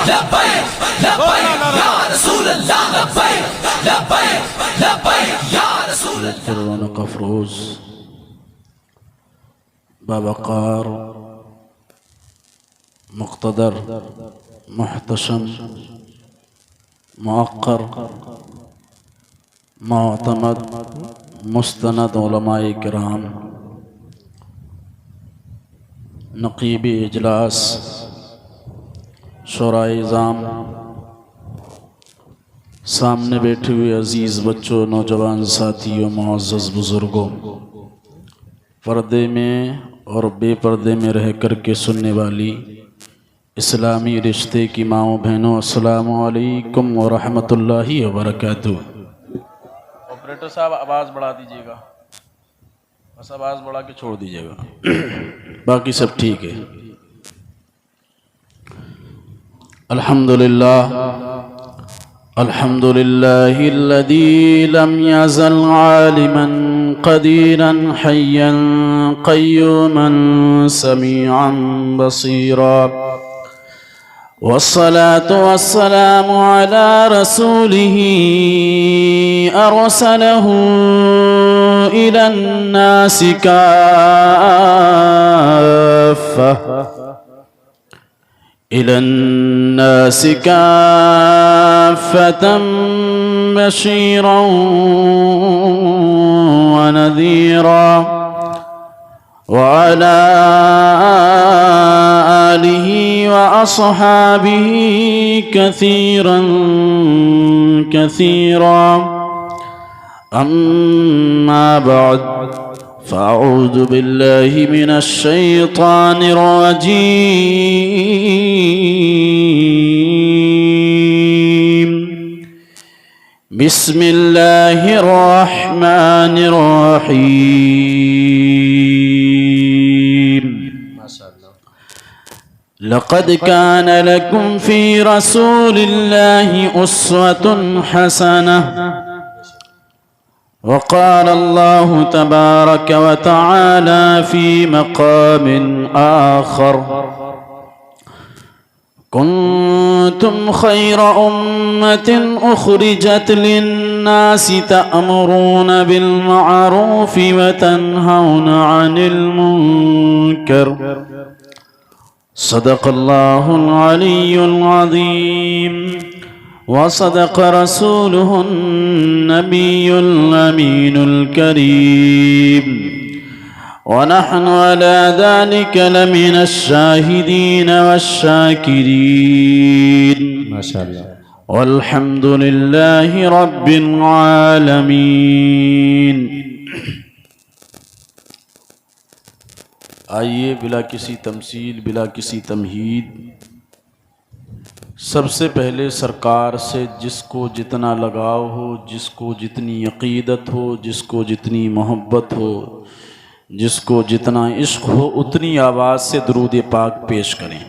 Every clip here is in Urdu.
لبیک لبیک یا رسول اللہ لبیک لبیک لبیک یا رسول اللہ. رونق افروز باوقار مقتدر محتشم موقر معتمد مستند علماء کرام، نقیب اجلاس، شورائے اعظام، سامنے بیٹھے ہوئے عزیز بچوں، نوجوان ساتھیوں، معزز بزرگوں، پردے میں اور بے پردے میں رہ کر کے سننے والی اسلامی رشتے کی ماؤں بہنوں، السلام علیکم ورحمۃ اللہ وبرکاتہ. آپریٹر صاحب آواز بڑھا دیجیے گا، بس آواز بڑھا کے چھوڑ دیجیے گا، باقی سب ٹھیک ہے. الحمدللہ الحمدللہ الذی لم یزل عالما قدیرا حیا قیوما سمیعا بصیرا، والصلاة والسلام على رسوله أرسله إلى الناس كافة بشيرا ونذيرا، وعلى آله وأصحابه كثيرا كثيرا. أما بعد، فأعوذ بالله من الشيطان الرجيم. بسم الله الرحمن الرحيم. لقد كان لكم في رسول الله أسوة حسنة. وقال الله تبارك وتعالى في مقام آخر: كنتم خير أمة أخرجت للناس تأمرون بالمعروف وتنهون عن المنكر. صدق الله العلي العظيم، وصدق رسوله النبي الأمين الكريم، ونحن على ذلك لمن الشاهدين والشاكرين. ما شاء الله. والحمد لله رب العالمين. آئیے بلا کسی تمثیل، بلا کسی تمہید، سب سے پہلے سرکار سے جس کو جتنا لگاؤ ہو، جس کو جتنی عقیدت ہو، جس کو جتنی محبت ہو، جس کو جتنا عشق ہو، اتنی آواز سے درود پاک پیش کریں.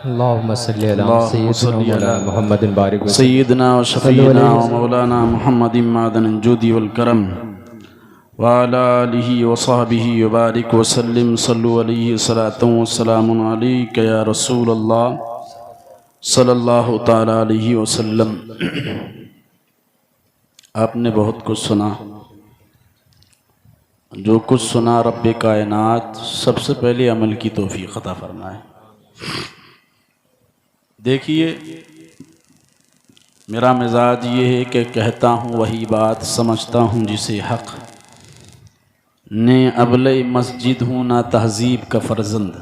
اللہم صلی علی سیدنا محمد بارک سیدنا و شفیعنا و مولانا محمد معدن الجود والکرم، وعلى آلہ وصحبہ وبارک وسلم. صلو علیہ صلاۃ والسلام علیک یا رسول اللہ صلی اللہ تعالی علیہ وسلم. آپ نے بہت کچھ سنا. جو کچھ سنا رب کائنات سب سے پہلے عمل کی توفیق عطا فرمائے. دیکھیے، میرا مزاج یہ ہے کہ کہتا ہوں وہی بات، سمجھتا ہوں جسے حق. نے ابلِ مسجد ہوں نہ تہذیب کا فرزند،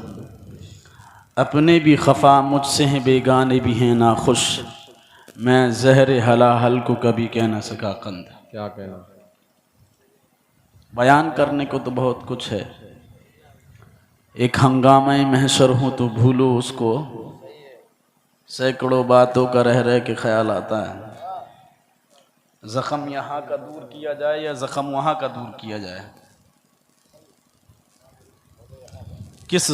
اپنے بھی خفا مجھ سے ہیں، بیگانے بھی ہیں ناخوش. میں زہر حلاحل کو کبھی کہہ نہ سکا قند. کیا کہنا. بیان کرنے کو تو بہت کچھ ہے. ایک ہنگامہ محشر ہوں تو بھولو اس کو، سینکڑوں باتوں کا رہ رہ کے خیال آتا ہے. زخم یہاں کا دور کیا جائے یا زخم وہاں کا دور کیا جائے؟ کس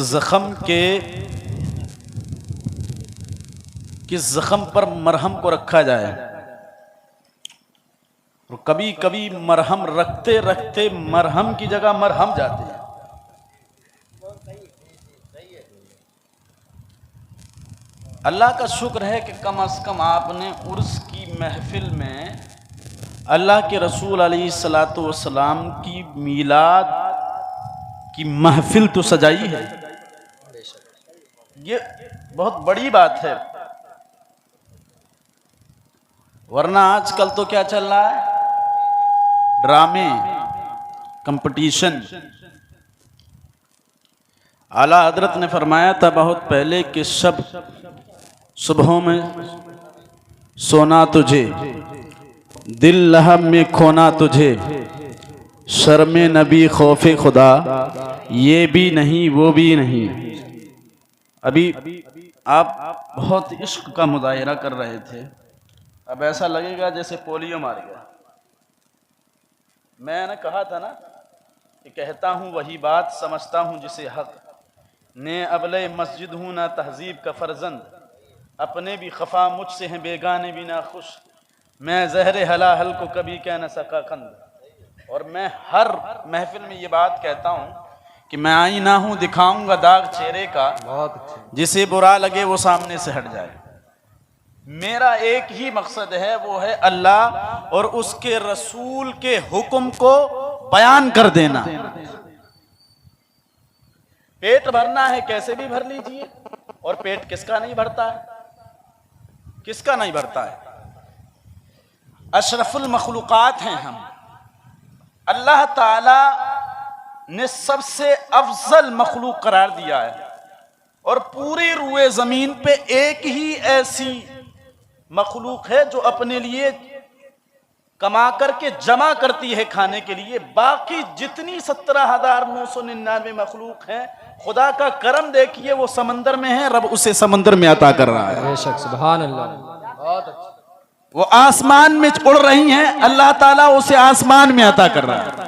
زخم پر مرہم کو رکھا جائے؟ اور کبھی کبھی مرہم رکھتے رکھتے مرہم کی جگہ مرہم جاتے ہیں. اللہ کا شکر ہے کہ کم از کم آپ نے عرس کی محفل میں اللہ کے رسول علیہ الصلاۃ والسلام کی میلاد کی محفل تو سجائی ہے. یہ بہت بڑی بات ہے. ورنہ آج کل تو کیا چل رہا ہے؟ ڈرامے، کمپٹیشن. اعلیٰ حضرت نے فرمایا تھا بہت پہلے کہ صبحوں میں سونا تجھے، دل لہب میں کھونا تجھے، شرم نبی خوف خدا، یہ بھی نہیں وہ بھی نہیں. ابھی آپ بہت عشق کا مظاہرہ کر رہے تھے، اب ایسا لگے گا جیسے پولیو مار گیا. میں نے کہا تھا نا کہ کہتا ہوں وہی بات، سمجھتا ہوں جسے حق، نے ابلے مسجد ہوں نہ تہذیب کا فرزند، اپنے بھی خفا مجھ سے ہیں بیگانے بھی نہ خوش، میں زہر حلاحل کو کبھی کہہ نہ سکا قند. اور میں ہر محفل میں یہ بات کہتا ہوں کہ میں آئینہ ہوں، دکھاؤں گا داغ چہرے کا، جسے برا لگے وہ سامنے سے ہٹ جائے. میرا ایک ہی مقصد ہے، وہ ہے اللہ اور اس کے رسول کے حکم کو بیان کر دینا. پیٹ بھرنا ہے کیسے بھی بھر لیجئے، اور پیٹ کس کا نہیں بھرتا ہے؟ کس کا نہیں بھرتا ہے؟ اشرف المخلوقات ہیں ہم. اللہ تعالی نے سب سے افضل مخلوق قرار دیا ہے، اور پوری روئے زمین پہ ایک ہی ایسی مخلوق ہے جو اپنے لیے کما کر کے جمع کرتی ہے کھانے کے لیے. باقی جتنی 17,999 مخلوق ہیں، خدا کا کرم دیکھیے، وہ سمندر میں ہے، رب اسے سمندر میں عطا کر رہا ہے. بے شک، سبحان اللہ. بہت اچھا. وہ آسمان میں اڑ رہی ہیں، اللہ تعالیٰ اسے آسمان میں عطا کر رہا ہے.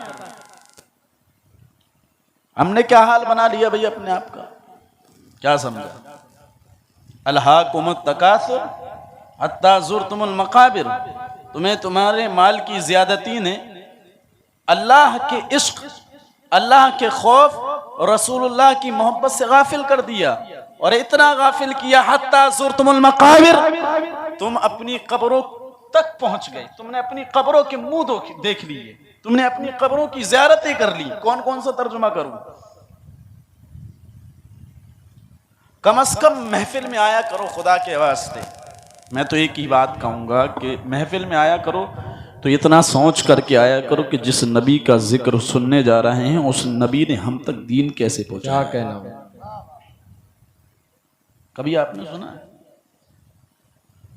ہم نے کیا حال بنا لیا بھئی اپنے آپ کا؟ کیا سمجھا؟ الہاکم التکاثر حتی زرتم المقابر. تمہیں تمہارے مال کی زیادتی نے اللہ کے عشق، اللہ کے خوف اور رسول اللہ کی محبت سے غافل کر دیا. اور اتنا غافل کیا حتی زرتم المقابر، تم اپنی قبروں تک پہنچ گئے. تم نے اپنی قبروں کے منہ دیکھ لیے، تم نے اپنی قبروں کی زیارتیں کر لی. کون کون سا ترجمہ کروں؟ کم از کم محفل میں آیا کرو خدا کے واسطے. میں تو ایک ہی بات کہوں گا کہ محفل میں آیا کرو تو اتنا سوچ کر کے آیا کرو کہ جس نبی کا ذکر سننے جا رہے ہیں اس نبی نے ہم تک دین کیسے پہنچایا. کیا کہنا. کبھی آپ نے سنا ہے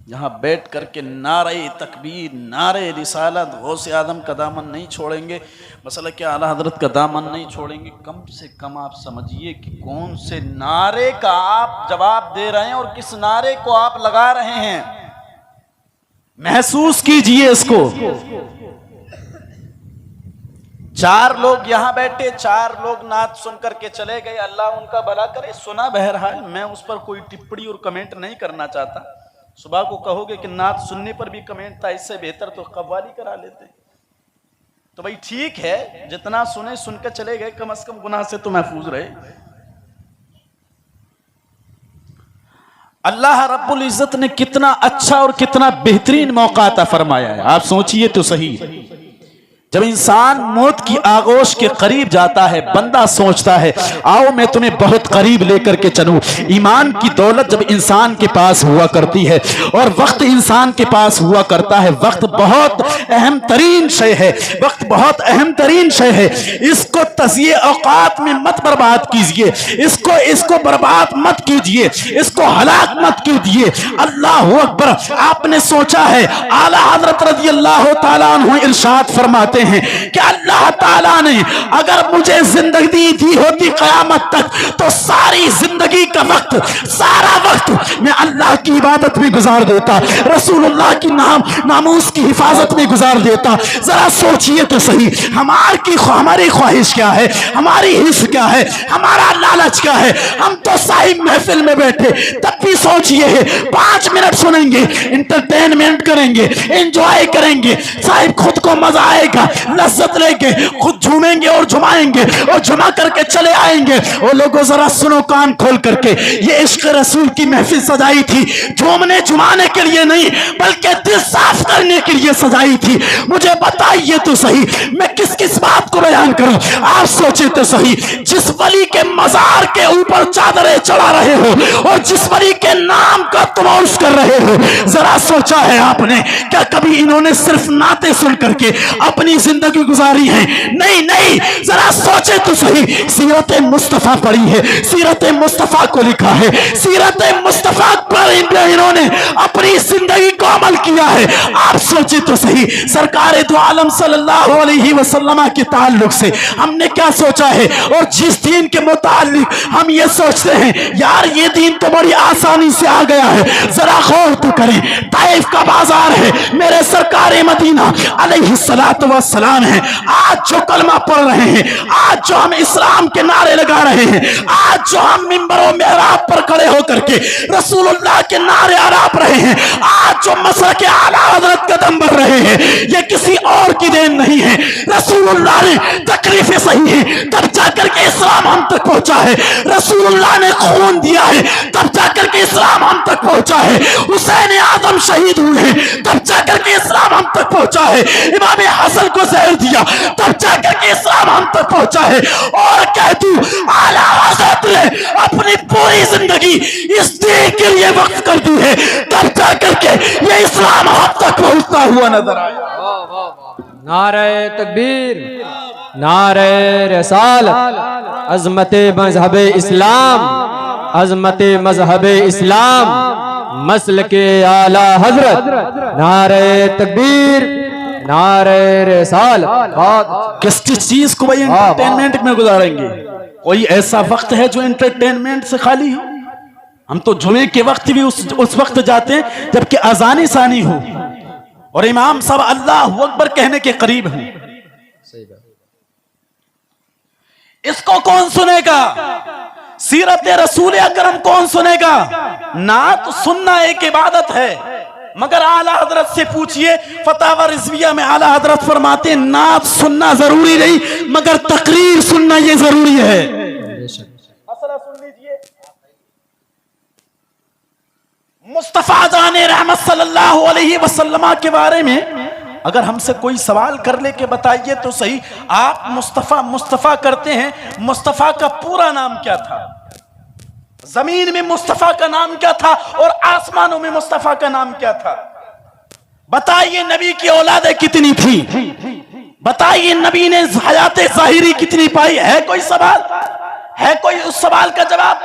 یہاں بیٹھ کر کے نعرہ تکبیر، نعرہ رسالت، غوث اعظم کا دامن نہیں چھوڑیں گے، مسئلہ کیا اعلیٰ حضرت کا دامن نہیں چھوڑیں گے. کم سے کم آپ سمجھیے کہ کون سے نعرے کا آپ جواب دے رہے ہیں اور کس نعرے کو آپ لگا رہے ہیں. محسوس کیجئے اس کو. 4 لوگ یہاں بیٹھے، 4 لوگ نعت سن کر کے چلے گئے، اللہ ان کا بھلا کرے. سنا، بہرحال میں اس پر کوئی ٹپڑی اور کمنٹ نہیں کرنا چاہتا. صبح کو کہو گے کہ نعت سننے پر بھی کمنٹ تھا، اس سے بہتر تو قوالی کرا لیتے. تو بھائی ٹھیک ہے، جتنا سنے سن کے چلے گئے، کم از کم گناہ سے تو محفوظ رہے. اللہ رب العزت نے کتنا اچھا اور کتنا بہترین موقع عطا فرمایا ہے. آپ سوچئے تو صحیح. جب انسان موت کی آغوش کے قریب جاتا ہے، بندہ سوچتا ہے آؤ میں تمہیں بہت قریب لے کر کے چلوں. ایمان کی دولت جب انسان کے پاس ہوا کرتی ہے اور وقت انسان کے پاس ہوا کرتا ہے، وقت بہت اہم ترین شے ہے. وقت بہت اہم ترین شے ہے. اس کو تضییع اوقات میں مت برباد کیجئے، اس کو برباد مت کیجئے، اس کو ہلاک مت کیجئے. اللہ اکبر. آپ نے سوچا ہے اعلیٰ حضرت رضی اللہ تعالیٰ عنہ ارشاد فرماتے ہیں کہ اللہ تعالیٰ نے اگر مجھے زندگی دی ہوتی قیامت تک تو ساری زندگی کا وقت، سارا وقت میں اللہ کی عبادت میں گزار دیتا، رسول اللہ کی ناموس کی حفاظت میں گزار دیتا. ذرا سوچئے تو صحیح، ہماری خواہش کیا ہے، ہماری حص کیا ہے، ہمارا لالچ کیا ہے. ہم تو صاحب محفل میں بیٹھے تب بھی سوچئے 5 منٹ سنیں گے، انٹرٹینمنٹ کریں گے، انجوائے کریں گے، صاحب خود کو مزہ آئے گا، لذت لیں گے، خود جھومیں گے اور جھمائیں گے اور جھما کر کے چلے آئیں گے۔ وہ لوگوں ذرا سنو کان کھول کر کے، یہ عشق رسول کی محفل سجائی تھی جھومنے جھمانے کے لیے نہیں، بلکہ دل صاف کرنے کے لیے سجائی تھی۔ مجھے بتائیے تو صحیح، میں کس کس بات کو بیان کروں؟ آپ سوچے تو صحیح، جس ولی کے مزار کے اوپر چادریں چڑھا رہے ہو اور جس ولی کے نام کا تم عرض کر رہے ہو، ذرا سوچا ہے آپ نے کیا کبھی انہوں نے صرف نعتیں سن کر کے اپنی زندگی گزاری ہے؟ نہیں نہیں، ذرا سوچے تو صحیح، سیرت مصطفیٰ پڑھی ہے، سیرت مصطفیٰ کو لکھا ہے، سیرت مصطفیٰ پر انہوں نے اپنی زندگی کو عمل کیا ہے۔ آپ سوچے تو صحیح، سرکار دو عالم صلی اللہ علیہ وسلم کے تعلق سے ہم نے کیا سوچا ہے، اور جس دین کے متعلق ہم یہ سوچتے ہیں یار یہ دین تو بڑی آسانی سے آ گیا ہے، ذرا غور تو کریں، طائف کا بازار ہے، میرے سرکار مدینہ علیہ السلام ہے، آج جو کلمہ پڑھ رہے ہیں، آج جو ہم اسلام کے نعرے لگا رہے ہیں، آج جو ہم منبر و محراب پر کھڑے ہو کر کے رسول اللہ کے نعرے آراپ رہے ہیں، آج جو مسلک اعلیٰ حضرت قدم بڑھ رہے ہیں، یہ کسی اور کی دین نہیں ہے، رسول اللہ نے تکلیفیں سہی ہیں تب جا کر کے اسلام ہم تک پہنچا ہے، رسول اللہ نے خون دیا ہے تب جا کر کے اسلام ہم تک پہنچا ہے، حسین اعظم شہید ہوئے ہیں تب جا کر کے اسلام ہم تک پہنچا ہے، امام حسن کو زہر دیا تب جا کر کے اسلام ہم تک پہنچا ہے، اور کہہ دوں اعلیٰ حضرت نے اپنی پوری زندگی اس دین کے لیے وقف کر دی ہے، تب جا کر کے یہ اسلام ہم تک پہنچتا ہوا نظر آیا۔ نعرہ تکبیر، نعرہ رسالت، عظمت مذہب اسلام، عظمت مذہب اسلام، مسلک اعلیٰ حضرت، نعرہ تکبیر، نعرہ رسالت۔ کس کس چیز کو بھائی انٹرٹینمنٹ میں گزاریں گے؟ کوئی ایسا وقت ہے جو انٹرٹینمنٹ سے خالی ہو؟ ہم تو جمعے کے وقت بھی اس وقت جاتے ہیں جبکہ اذان ثانی ہو اور امام صاحب اللہ اکبر کہنے کے قریب ہیں۔ اس کو کون سنے گا؟ سیرت رسول اکرم کون سنے گا؟ نعت سننا ایک عبادت ہے، مگر اعلیٰ حضرت سے پوچھئے، فتاوی رضویہ میں اعلیٰ حضرت فرماتے ہیں نعت سننا ضروری نہیں مگر تقریر سننا یہ ضروری ہے۔ مسئلہ سن لیجئے، مصطفیٰ جان رحمت صلی اللہ علیہ وسلم کے بارے میں اگر ہم سے کوئی سوال کر لے کہ بتائیے تو صحیح، آپ مصطفیٰ کرتے ہیں، مصطفیٰ کا پورا نام کیا تھا؟ زمین میں مصطفیٰ کا نام کیا تھا اور آسمانوں میں مصطفیٰ کا نام کیا تھا؟ بتائیے نبی کی اولادیں کتنی تھی؟ بتائیے نبی نے حیات ظاہری کتنی پائی؟ ہے کوئی سوال؟ ہے کوئی اس سوال کا جواب؟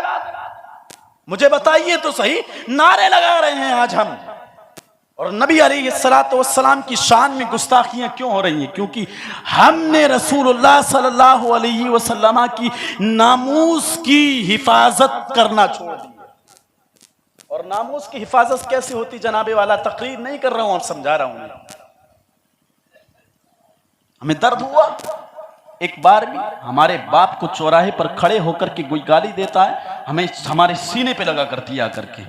مجھے بتائیے تو صحیح، نعرے لگا رہے ہیں آج ہم، اور نبی علیہ السلام کی شان میں گستاخیاں کیوں ہو رہی ہیں؟ کیونکہ ہم نے رسول اللہ صلی اللہ علیہ وسلم کی ناموس کی حفاظت کرنا چھوڑ دی۔ اور ناموس کی حفاظت کیسے ہوتی جناب والا؟ تقریر نہیں کر رہا ہوں، اور سمجھا رہا ہوں۔ ہمیں درد ہوا ایک بار بھی ہمارے باپ کو چوراہے پر کھڑے ہو کر کے کوئی گالی دیتا ہے، ہمیں ہمارے سینے پہ لگا کرتی آ کر کے،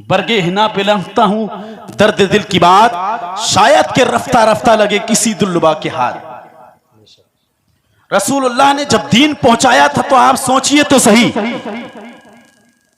برگے ہنا پہ لنگتا ہوں درد دل کی بات، شاید کہ رفتہ رفتہ لگے کسی دلبا کے ہاتھ۔ رسول اللہ نے جب دین پہنچایا تھا تو آپ سوچئے تو صحیح،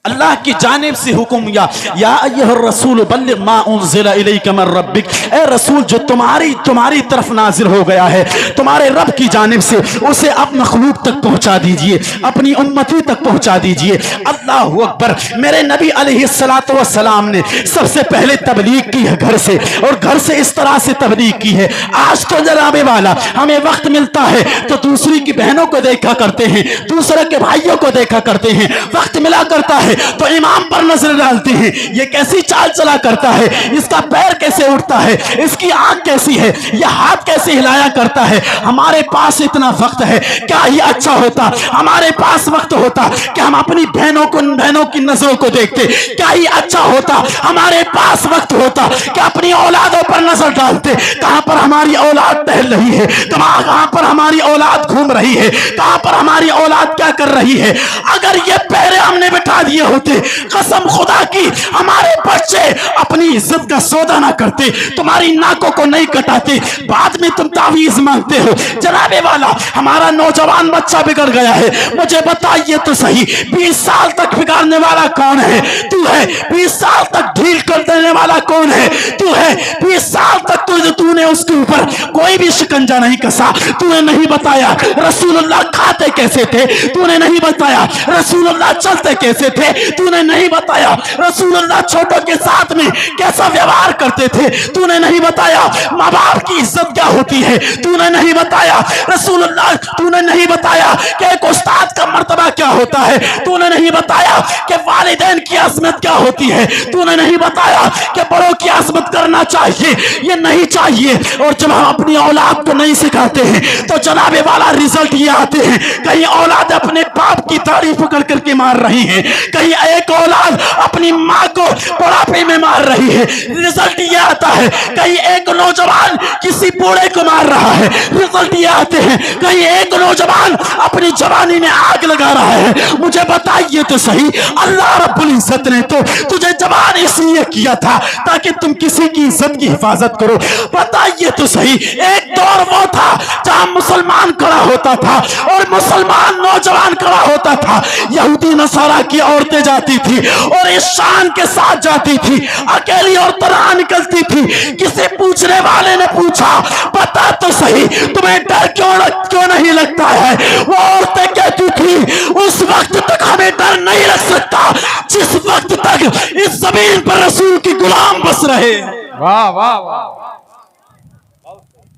اللہ کی جانب سے حکم یا ایھا الرسول بلغ ما انزل الیک من ربک، اے رسول جو تمہاری طرف نازل ہو گیا ہے تمہارے رب کی جانب سے، اسے اپنے مخلوق تک پہنچا دیجئے، اپنی امتی تک پہنچا دیجئے۔ اللہ اکبر، میرے نبی علیہ السلام نے سب سے پہلے تبلیغ کی ہے گھر سے، اور گھر سے اس طرح سے تبلیغ کی ہے۔ آج تو جناب والا ہمیں وقت ملتا ہے تو دوسری کی بہنوں کو دیکھا کرتے ہیں، دوسرے کے بھائیوں کو دیکھا کرتے ہیں، وقت ملا کرتا ہے تو امام پر نظر ڈالتے ہیں، یہ کیسی چال چلا کرتا ہے، اس کا پیر کیسے اٹھتا ہے، اس کی آنکھ کیسی ہے، یہ ہاتھ کیسے ہلایا کرتا ہے۔ ہمارے پاس اتنا وقت ہے، کیا ہی اچھا ہوتا ہمارے پاس وقت ہوتا کہ ہم اپنی بہنوں کی نظروں کو دیکھتے، کیا ہی اچھا ہوتا ہمارے پاس وقت ہوتا کہ اپنی اولادوں پر نظر ڈالتے، کہاں پر ہماری اولاد ٹہل رہی ہے، کہاں پر ہماری اولاد گھوم رہی ہے، کہاں پر ہماری اولاد کیا کر رہی ہے۔ اگر یہ پیرے ہم نے بٹھا دیے ہوتے، قسم خدا کی ہمارے بچے اپنی عزت کا سودا نہ کرتے، تمہاری ناکوں کو نہیں کٹاتے، بعد میں تم تعویذ مانگتے ہو۔ جناب والا ہمارا نوجوان بچہ بگڑ گیا ہے، مجھے بتائیے تو صحیح 20 سال تک بگاڑنے والا کون ہے؟ تو ہے۔ 20 سال تک ڈھیل کر دینے والا کون ہے؟ تو ہے۔ 20 سال تک تو نے اس کے اوپر کوئی بھی شکنجہ نہیں کسا، تو نے نہیں بتایا رسول اللہ کھاتے کیسے تھے، تو نے نہیں بتایا رسول اللہ چلتے کیسے تھے، تو نے نہیں بتایا رسول اللہ چھوٹوں کے ساتھ میں کیسا ویوہار کرتے تھے، تو نے نہیں بتایا ماں باپ کی عزت کیا ہوتی ہے، تو نے نہیں بتایا رسول اللہ، تو نے نہیں بتایا کہ ایک استاد کا مرتبہ کیا ہوتا ہے، تو نے نہیں بتایا کہ والدین کی عظمت کیا ہوتی ہے، تو نے نہیں بتایا کہ بڑوں کی عظمت کرنا چاہیے، یہ نہیں چاہیے۔ اور جب ہم اپنی اولاد کو نہیں سکھاتے ہیں تو جناب والا رزلٹ یہ آتے ہیں، کہیں اولاد اپنے باپ کی تعریف پکڑ کر کے مار رہی ہیں، کہیں ایک اولاد اپنی ماں کو بڑھاپے میں مار رہی ہے، رزلٹ یہ آتا ہے کہیں ایک نوجوان کسی بوڑھے کو مار رہا ہے، رزلٹ یہ آتے ہیں کہیں ایک نوجوان اپنی جوانی میں آگ لگا رہا ہے۔ مجھے بتائیے تو صحیح، اللہ رب العزت نے تو تجھے جوان اس لیے کیا تھا تاکہ تم کسی کی عزت کی حفاظت کرو۔ بتائیے تو صحیح، ایک دور وہ تھا جہاں مسلمان کھڑا ہوتا تھا اور مسلمان نوجوان کھڑا ہوتا تھا، یہودی نصارہ کی عورتیں جاتی تھی اور اس شان کے ساتھ جاتی تھی، اکیلی اور تنہا نکلتی تھی، کسی پوچھنے والے نے پوچھا بتا تو صحیح تمہیں ڈر کیوں نہیں لگتا ہے؟ وہ عورتیں کہتی تھی اس وقت تک ہمیں ڈر نہیں لگ سکتا جس وقت تک اس زمین پر رسول کی غلام بس رہے۔ واہ واہ واہ،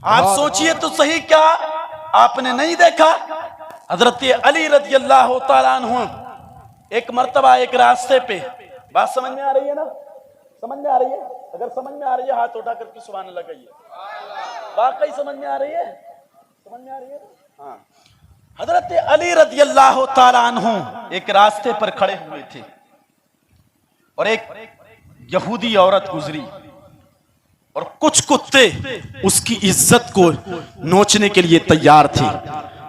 آپ سوچئے تو صحیح، کیا آپ نے نہیں دیکھا حضرت علی رضی اللہ تعالیٰ عنہ ایک مرتبہ ایک راستے پہ، بات سمجھ میں آ رہی ہے نا؟ سمجھ میں آ رہی ہے؟ اگر سمجھ میں آ رہی ہے ہاتھ اٹھا کر کے سبحان اللہ کہیے۔ واقعی سمجھ میں آ رہی ہے؟ سمجھ میں آ رہی ہے؟ ہاں۔ حضرت علی رضی اللہ تعالیٰ عنہ ایک راستے پر کھڑے ہوئے تھے اور ایک یہودی عورت گزری اور کچھ کتے اس کی عزت کو نوچنے کے لیے تیار تھے۔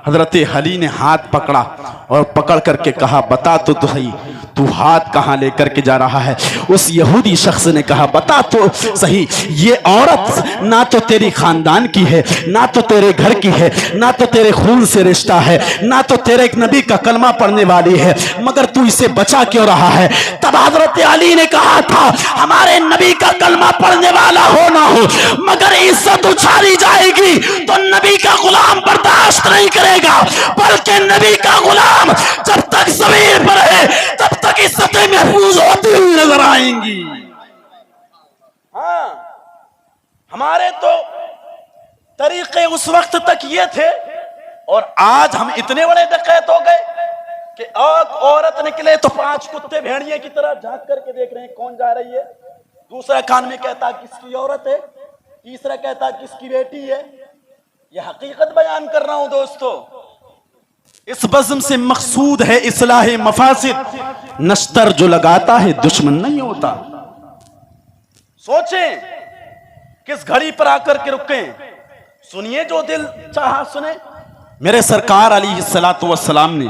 حضرت علی نے ہاتھ پکڑا اور پکڑ کر کے کہا بتا تو صحیح تو ہاتھ کہاں لے کر کے جا رہا ہے؟ اس یہودی شخص نے کہا بتا تو صحیح، یہ عورت نہ تو تیری خاندان کی ہے، نہ تو تیرے گھر کی ہے، نہ تو تیرے خون سے رشتہ ہے، نہ تو تیرے ایک نبی کا کلمہ پڑھنے والی ہے، مگر تو اسے بچا کیوں رہا ہے؟ تب حضرت علی نے کہا تھا ہمارے نبی کا کلمہ پڑھنے والا ہو نہ ہو مگر عزت اچھالی جائے گی تو نبی کا غلام برداشت نہیں کرے گا، بلکہ نبی کا غلام جب تک زمین پر ہے تب تک عزتیں محفوظ ہوتی ہوئی نظر آئیں گی۔ ہاں، ہمارے تو طریقے اس وقت تک یہ تھے اور آج ہم اتنے بڑے ڈکیت ہو گئے کہ ایک عورت نکلے تو 5 کتے بھیڑیے کی طرح جھانک کر کے دیکھ رہے ہیں کون جا رہی ہے، دوسرا کان میں کہتا کس کی عورت ہے، تیسرا کہتا کس کی بیٹی ہے۔ یہ حقیقت بیان کر رہا ہوں دوستو، اس بزم سے مقصود ہے اصلاح مفاسد، نشتر جو لگاتا ہے دشمن نہیں ہوتا۔ سوچیں کس گھڑی پر آ کر کے رکیں، سنیے جو دل چاہا سنے۔ میرے سرکار علیہ السلام نے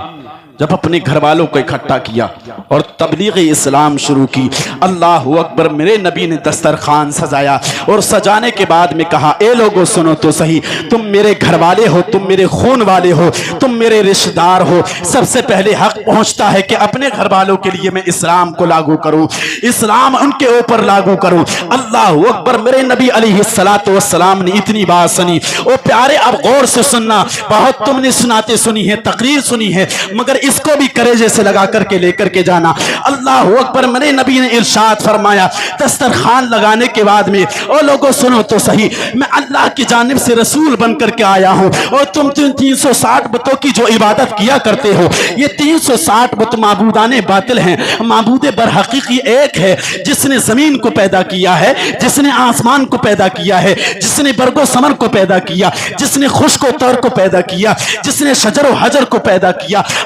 جب اپنے گھر والوں کو اکٹھا کیا اور تبلیغ اسلام شروع کی، اللہ اکبر، میرے نبی نے دسترخوان سجایا اور سجانے کے بعد میں کہا اے لوگو سنو تو صحیح، تم میرے گھر والے ہو، تم میرے خون والے ہو، تم میرے رشتہ دار ہو، سب سے پہلے حق پہنچتا ہے کہ اپنے گھر والوں کے لیے میں اسلام کو لاگو کروں، اسلام ان کے اوپر لاگو کروں۔ اللہ اکبر، میرے نبی علیہ السلام نے اتنی بات سنی۔ او پیارے، اب غور سے سننا، بہت تم نے سناتے سنی ہے، تقریر سنی ہے، مگر اس کو بھی کریجے سے لگا کر کے لے کر کے جانا۔ اللہ اکبر، میرے نبی نے ارشاد فرمایا دسترخوان لگانے کے بعد میں، او لوگوں سنو تو صحیح، میں اللہ کی جانب سے رسول بن کر کے آیا ہوں اور تم 360 بتوں کی جو عبادت کیا کرتے ہو، یہ 360 بت معبودان باطل ہیں، معبود برحقیقی ایک ہے جس نے زمین کو پیدا کیا ہے، جس نے آسمان کو پیدا کیا ہے، جس نے برگ و ثمر کو پیدا کیا، جس نے خشک و تر کو پیدا کیا، جس نے شجر و حجر کو پیدا کیا۔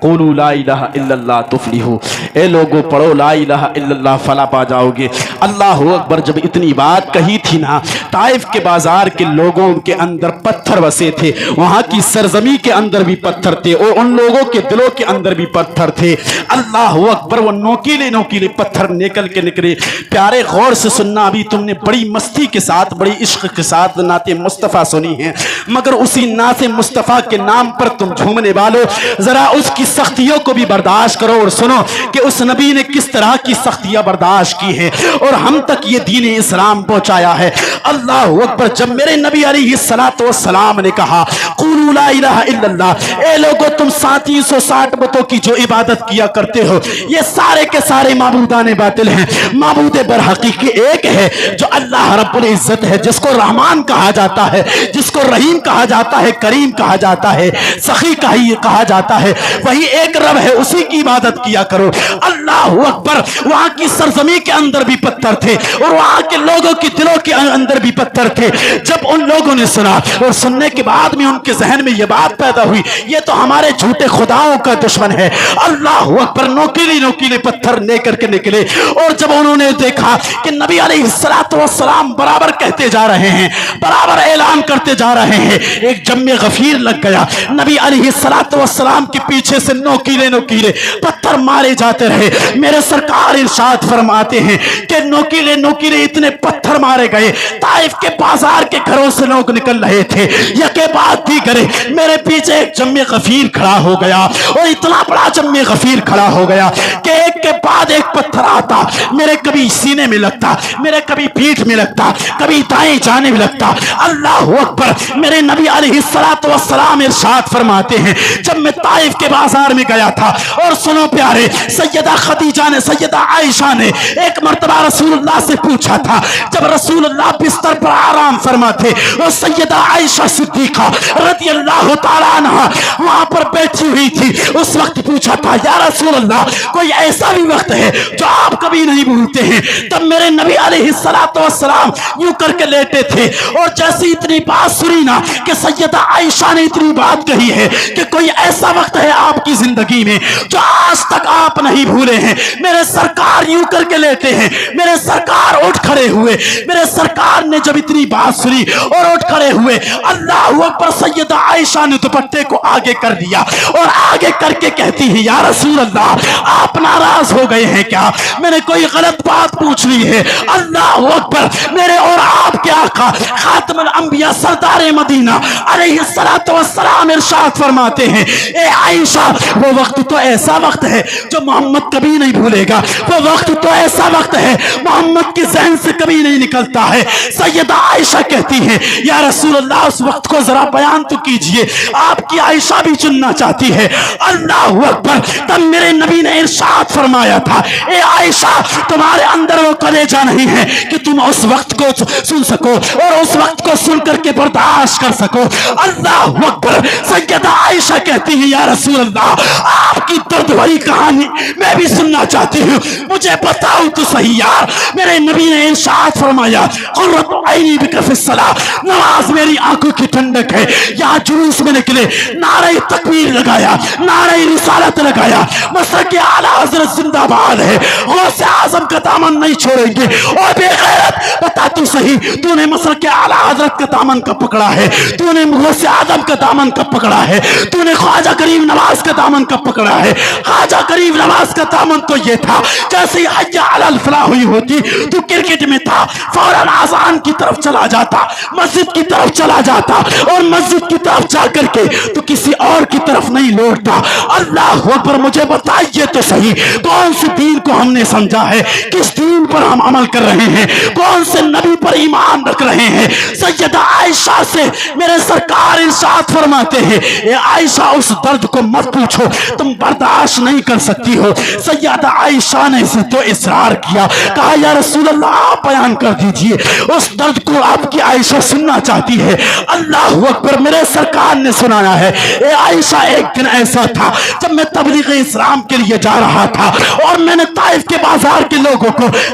قولوا لا الہ الا اللہ تفلحوا، اے لوگوں پڑھو لا الہ الا اللہ فلاح پا جاؤ گے۔ اللہ اکبر۔ جب اتنی بات کہی تھی نا، طائف کے بازار کے لوگوں کے اندر پتھر بسے تھے، وہاں کی سرزمین کے اندر بھی پتھر تھے اور ان لوگوں کے دلوں کے اندر بھی پتھر تھے۔ اللہ اکبر۔ وہ نوکیلے نوکیلے پتھر نکل کے نکلے۔ پیارے غور سے سننا، ابھی تم نے بڑی مستی کے ساتھ، بڑی عشق کے ساتھ نعت مصطفیٰ سنی ہے، مگر اسی نعت مصطفیٰ کے نام پر تم جھومنے والو ذرا اس کی سختیوں کو بھی برداشت کرو اور سنو کہ اس نبی نے کس طرح کی سختیاں برداشت کی ہیں اور ہم تک یہ دین اسلام پہنچایا ہے۔ اللہ اکبر۔ جب میرے نبی علیہ الصلوۃ والسلام نے کہا قولوا لا الہ الا اللہ، اے لوگو تم 360 بتوں کی جو عبادت کیا کرتے ہو یہ سارے کے سارے معبودان باطل ہیں، معبود برحقیقی ایک ہے جو اللہ رب العزت ہے، جس کو رحمان کہا جاتا ہے، جس کو رحیم کہا جاتا ہے، کریم کہا جاتا ہے، سخی کہا جاتا ہے، وہی ایک رب ہے، اسی کی عبادت کیا کرو۔ اللہ اکبر۔ وہاں کی سرزمین کے اندر بھی پتھر تھے اور وہاں کے لوگوں کے دلوں کے اندر بھی پتھر تھے۔ جب ان لوگوں نے سنا اور سننے کے بعد میں ان کے ذہن میں یہ بات پیدا ہوئی یہ تو ہمارے جھوٹے خداؤں کا دشمن ہے۔ اللہ اکبر۔ نوکیلے نوکیلے پتھر لے کر کے نکلے اور جب انہوں نے دیکھا کہ نبی علیہ الصلوۃ والسلام برابر کہتے جا رہے ہیں، برابر اعلان کرتے جا رہے ہیں، ایک جم غفیر لگ گیا۔ نبی علیہ الصلوۃ والسلام کے پیچھے سے نوکیلے نوکیلے پتھر مارے جاتے رہے۔ میرے سرکار ارشاد فرماتے ہیں کہ نوکیلے نوکیلے اتنے پتھر مارے گئے، طائف کے بازار کے گھروں سے لوگ نکل رہے تھے، یکے بعد دیگرے میرے پیچھے ایک جم غفیر کھڑا ہو گیا اور اتنا بڑا جم غفیر کھڑا ہو گیا کہ ایک کے بعد ایک پتھر آتا، میرے کبھی سینے میں لگتا، میرے کبھی پیٹھ میں لگتا، کبھی دائیں جانے میں لگتا۔ اللہ اکبر۔ میرے نبی علیہ الصلوۃ والسلام ارشاد فرماتے ہیں جب میں طائف کے بازار میں گیا تھا اور سنو پیارے، سیدہ خدیجہ نے، سیدہ عائشہ نے ایک مرتبہ رسول اللہ سے پوچھا تھا، جب رسول اللہ بستر پر آرام فرماتے اور سیدہ عائشہ صدیقہ رضی اللہ تعالیٰ عنہ وہاں پر بیٹھی ہوئی تھی، اس وقت پوچھا تھا یا رسول اللہ کوئی ایسا بھی وقت ہے جو آپ کبھی نہیں بھولتے ہیں؟ تب میرے نبی علیہ الصلوۃ والسلام یوں کر کے لیٹے تھے اور جیسی اتنی بات سنی نا کہ سیدہ عائشہ نے اتنی بات کہی ہے کہ کوئی ایسا وقت ہے آپ کی زندگی میں جو آج تک آپ نہیں بھولے ہیں، میرے سرکار یوں کر کے لیٹے ہیں، میرے سرکار اٹھ کھڑے ہوئے، میرے سرکار نے جب اتنی بات سنی اور اٹھ کھڑے ہوئے، اللہ اکبر، سیدہ عائشہ نے دوپٹے کو آگے کر دیا اور آگے کر کے کہتی ہے یا رسول اللہ آپ ناراض ہو گئے ہیں کیا؟ میں نے کوئی غلط بات پوچھ لی ہے؟ اللہ اکبر۔ میرے اور آپ کے آقا خاتم الانبیاء سردار مدینہ علیہ الصلوۃ والسلام ارشاد فرماتے ہیں اے عائشہ وہ وقت تو ایسا وقت ہے جو محمد کبھی نہیں بھولے گا، وہ وقت تو ایسا وقت ہے محمد کے ذہن سے کبھی نہیں نکلتا ہے۔ سیدہ عائشہ کہتی ہیں یا رسول اللہ اس وقت کو ذرا بیان تو کیجئے، آپ کی عائشہ بھی چننا چاہتی ہے۔ اللہ اکبر۔ تب میرے نبی نے ارشاد فرمایا تھا اے عائشہ تمہارے اندر وہ کلیجہ نہیں ہے کہ تم اس وقت کو سن سکو اور اس وقت کو سن کر کے برداشت کر سکو۔ اللہ اکبر۔ سیدہ عائشہ کہتی ہے یا رسول اللہ آپ کی درد بھری کہانی میں بھی سننا چاہتی ہوں، مجھے بتاؤ تو صحیح یار۔ میرے نبی نے ارشاد فرمایا قرۃ عینی بک فی الصلاۃ، نماز میری آنکھوں کی ٹھنڈک ہے۔ یہاں جلوس میں نکلے، نعرہ تکبیر لگایا، نعرہ رسالت لگایا، مسلک اعلیٰ حضرت زندہ باد ہے، غوث اعظم کا دامن نہیں چھوڑیں گے۔ اور بے غیرت بتا تو صحیح تو نے مسلک اعلیٰ حضرت کا دامن کب پکڑا ہے؟ تو نے غوث اعظم کا دامن کب پکڑا ہے؟ تو نے خواجہ کریم نواز کا دامن کب پکڑا ہے؟ خواجہ کریم نواز کا دامن تو یہ تھا جیسے ہی حی علی الفلاح ہوئی ہوتی تو کرکٹ میں تھا، فوراً اذان کی طرف چلا جاتا، مسجد کی طرف چلا جاتا اور مسجد کی طرف جا کر کے تو کسی اور کی طرف نہیں لوٹتا۔ اللہ اکبر۔ مجھے بتائیے تو صحیح کون سے دین کو ہم نے سمجھا ہے، کس دین پر ہم عمل کر رہے ہیں، کون سے نبی پر ایمان رکھ رہے ہیں؟ سیدہ عائشہ سے میرے سرکار ارشاد فرماتے ہیں اے عائشہ اس درد کو مت پوچھو، تم برداشت نہیں کر سکتی ہو۔ سیدہ عائشہ نے اسے تو اصرار کیا، کہا یا رسول اللہ آپ بیان کر دیجئے، اس درد کو آپ کی عائشہ سننا چاہتی ہے۔ اللہ اکبر۔ میرے سرکار نے سنایا ہے اے عائشہ ایک دن ایسا تھا جب میں تبلیغ اسلام کے لیے جا رہا تھا اور میں نے طائف کے بازار کے لوگوں کو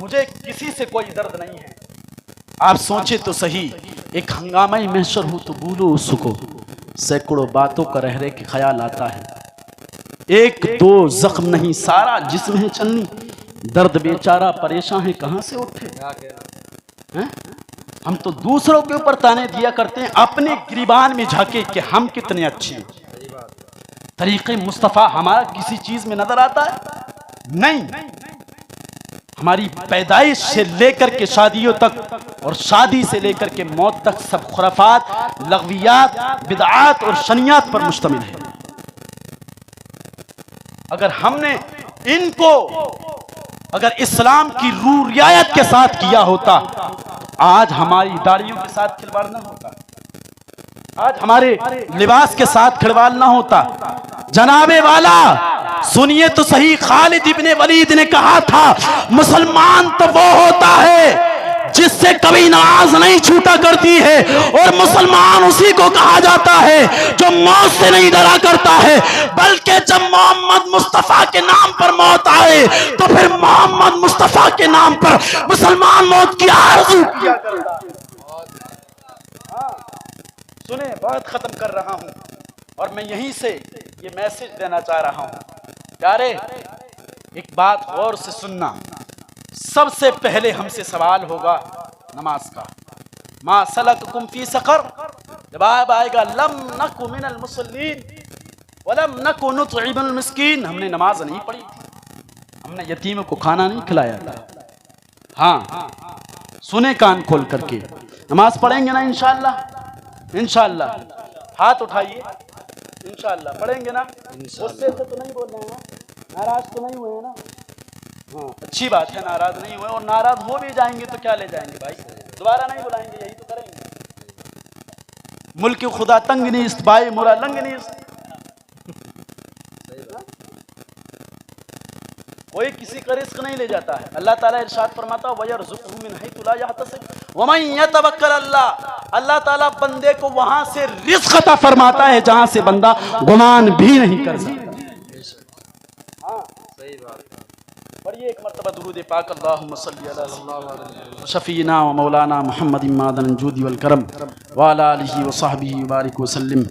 مجھے کسی سے کوئی درد نہیں ہے. آپ سوچے تو صحیح، ایک ہنگامہ محشر ہو تو بھولو اس کو، سینکڑوں باتوں کا رہ رہ کے خیال آتا ہے. ایک دو زخم نہیں سارا جسم ہے چلنی، درد بیچارہ پریشان ہے کہاں سے اٹھے. ہم تو دوسروں کے اوپر تانے دیا کرتے ہیں، اپنے گریبان میں جھانکے کہ ہم کتنے اچھے ہیں. طریقے مصطفیٰ ہمارا کسی چیز میں نظر آتا ہے؟ نہیں. ہماری پیدائش سے لے کر کے شادیوں تک اور شادی سے لے کر کے موت تک سب خرافات، لغویات، بدعات اور شنیات پر مشتمل ہے. اگر ہم نے ان کو اگر اسلام کی روح رعایت کے ساتھ کیا ہوتا، آج ہماری داڑھیوں کے ساتھ کھلواڑ نہ ہوتا، آج ہمارے لباس کے ساتھ کھلواڑ نہ ہوتا. جناب والا سنیے تو صحیح، خالد ابن ولید نے کہا تھا مسلمان تو وہ ہوتا ہے جس سے کبھی نماز نہیں چھوٹا کرتی ہے، اور مسلمان اسی کو کہا جاتا ہے جو موت سے نہیں ڈرا کرتا ہے، بلکہ جب محمد مصطفیٰ کے نام پر موت آئے تو پھر محمد مصطفیٰ کے نام پر مسلمان موت کی آرزو کیا کرتا ہے. سنیں، بات ختم کر رہا ہوں اور میں یہیں سے یہ میسج دینا چاہ رہا ہوں. پیارے، ایک بات غور سے سننا. سب سے پہلے ہم سے سوال ہوگا نماز کا. ما سلککم فی سقر، جب آئے گا لم نکو من المصلین ولم نکو نطعم المسکین، ہم نے نماز نہیں پڑھی تھی، ہم نے یتیموں کو کھانا نہیں کھلایا تھا. ہاں سنیں کان کھول کر کے، نماز پڑھیں گے نا انشاءاللہ؟ انشاءاللہ ہاتھ اٹھائیے. انشاءاللہ پڑھیں گے نا؟ غصے سے تو نہیں بول رہے ہیں نا؟ ناراض تو نہیں ہوئے ہیں نا؟ ہاں اچھی بات ہے، ناراض نہیں ہوئے. اور ناراض ہو بھی جائیں گے تو کیا لے جائیں گے بھائی؟ دوبارہ نہیں بلائیں گے، یہی تو کریں گے. ملک خدا تنگ نیست بھائی مرا لنگ نیست. کوئی کسی کا رزق نہیں لے جاتا ہے. اللہ تعالیٰ ارشاد فرماتا وَيَرْزُقْهُ مِنْ حَيْثُ لَا يَحْتَسِبُ وَمَنْ يَتَوَكَّلْ اللَّهُ، اللہ تعالیٰ بندے کو وہاں سے رزق عطا فرماتا ہے جہاں سے بندہ گمان بھی نہیں کر سکتا. ہاں صحیح بات. پڑھیے ایک مرتبہ درود پاک، اللہم صلی علی شفیعنا و مولانا محمد معدن الجود والکرم وعلی آلہ وصحبہ وبارک وسلم.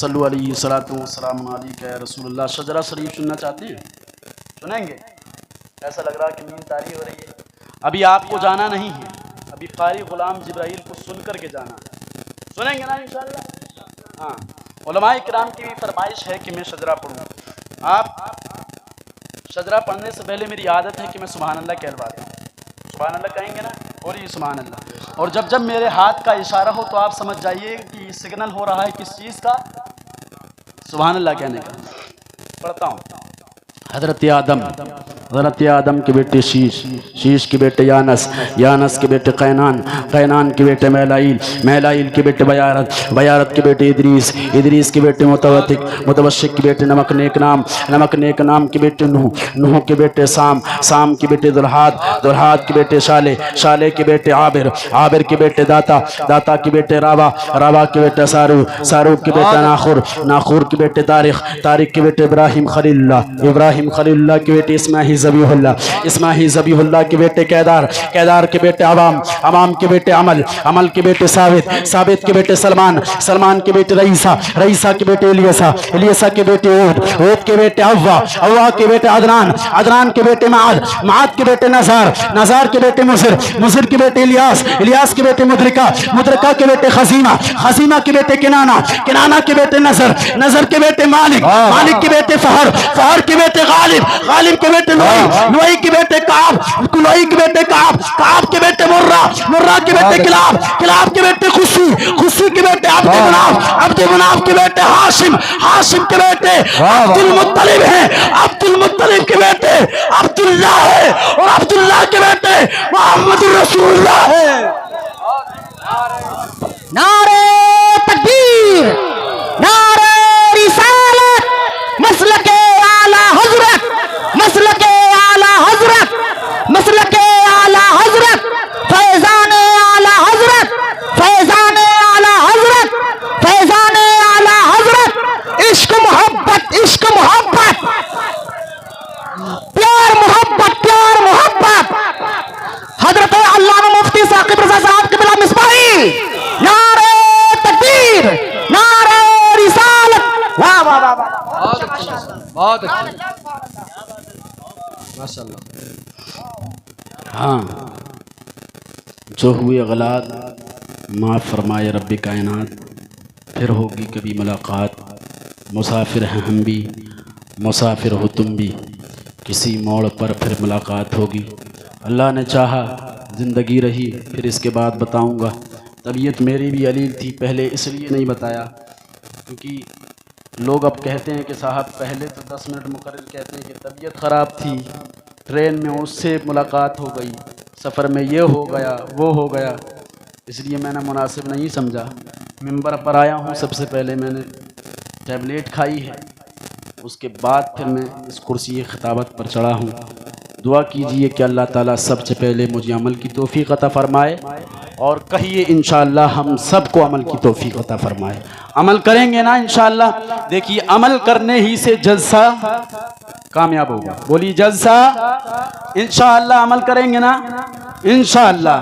صلو علیہ الصلاۃ والسلام علیک یا رسول اللہ. شجرہ شریف سننا چاہتے ہیں؟ سنیں گے؟ ایسا لگ رہا کہ نیند طاری ہو رہی ہے. ابھی آپ کو جانا نہیں ہے، ابھی قاری غلام جبرائیل کو سن کر کے جانا ہے. سنیں گے نا انشاءاللہ؟ ہاں. علماء کرام کی بھی فرمائش ہے کہ میں شجرہ پڑھوں. آپ شجرہ پڑھنے سے پہلے میری عادت ہے کہ میں سبحان اللہ کہلواتا ہوں. سبحان اللہ کہیں گے نا؟ بولیے سبحان اللہ. اور جب جب میرے ہاتھ کا اشارہ ہو تو آپ سمجھ جائیے کہ سگنل ہو رہا ہے کس چیز کا؟ سبحان اللہ کہنے کا. پڑھتا ہوں. حضرت آدم کے بیٹے شیش کے بیٹے یانس کے بیٹے قینان کے بیٹے میلائیل کے بیٹے بیارت کے بیٹے ادریس کے بیٹے متوشق کے بیٹے نمک نیک نام کے بیٹے نوح کے بیٹے سام کے بیٹے دلہاد کے بیٹے شالے کے بیٹے عابر کے بیٹے داتا کے بیٹے راوا کے بیٹے سارو کے بیٹے ناخور کے بیٹے طارق کے بیٹے ابراہیم خلیل اللہ کے بیٹے اسماعیل ذبیح اللہ کے بیٹے کیدار کے بیٹے عوام کے بیٹے عمل کے بیٹے ثابت کے بیٹے سلمان کے بیٹے رئیسہ کے بیٹے الیسا کے بیٹے عود کے بیٹے اوا کے بیٹے عدنان کے بیٹے معاد کے بیٹے نزار کے بیٹے مصر کے بیٹے الیاس کے بیٹے مدرکہ کے بیٹے خزیمہ کے بیٹے کنانہ کے بیٹے نظر کے بیٹے مالک کے بیٹے فہر کے بیٹے غالب کے بیٹے لوئی کے بیٹے کعب کے بیٹے مرہ کے بیٹے کلاب کے بیٹے خوشی کے بیٹے عبد مناف کے بیٹے ہاشم کے بیٹے عبد المطلب ہیں، عبد المطلب کے بیٹے عبداللہ ہے، اور عبداللہ کے بیٹے محمد رسول اللہ ہے. نعرہ تکبیر، نعرہ رسالت، مسلک اعلی حضرت، مسلک اعلی حضرت، مسلک اعلی حضرت، فیضان اعلی حضرت، فیضان اعلی حضرت، فیضان اعلی حضرت. عشق محبت، عشق محبت، پیار محبت، پیار محبت. بہت اچھا ماشاء اللہ. ہاں جو ہوئے غلط معاف فرمائے رب کائنات. پھر ہوگی کبھی ملاقات، مسافر ہیں ہم بھی مسافر ہو تم بھی، کسی موڑ پر پھر ملاقات ہوگی. اللہ نے چاہا زندگی رہی پھر اس کے بعد بتاؤں گا. طبیعت میری بھی علیل تھی پہلے، اس لیے نہیں بتایا کیونکہ لوگ اب کہتے ہیں کہ صاحب پہلے تو 10 منٹ مقرر کہتے ہیں کہ طبیعت خراب تھی، ٹرین میں اس سے ملاقات ہو گئی، سفر میں یہ ہو گیا وہ ہو گیا، اس لیے میں نے مناسب نہیں سمجھا. ممبر پر آیا ہوں، سب سے پہلے میں نے ٹیبلیٹ کھائی ہے، اس کے بعد پھر میں اس کرسی خطابت پر چڑھا ہوں. دعا کیجئے کہ اللہ تعالیٰ سب سے پہلے مجھے عمل کی توفیق عطا فرمائے، اور کہیے انشاءاللہ ہم سب کو عمل کی توفیق عطا فرمائے. عمل کریں گے نا انشاءاللہ. دیکھیے عمل کرنے ہی سے جلسہ کامیاب ہوگا. بولی جلسہ انشاءاللہ. عمل کریں گے نا انشاءاللہ.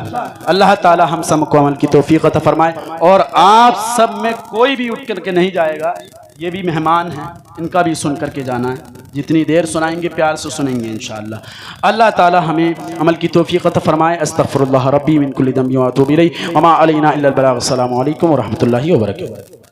اللہ تعالی ہم سب کو عمل کی توفیق عطا فرمائے. اور آپ سب میں کوئی بھی اٹھ کر کے نہیں جائے گا، یہ بھی مہمان ہیں، ان کا بھی سن کر کے جانا ہے. جتنی دیر سنائیں گے پیار سے سنیں گے انشاءاللہ. اللہ تعالی ہمیں عمل کی توفیق عطا فرمائے. استغفر اللہ ربی من کل ذنب و اتوب الیہ وما علینا الا البلاغ. السلام علیکم ورحمۃ اللہ وبرکاتہ.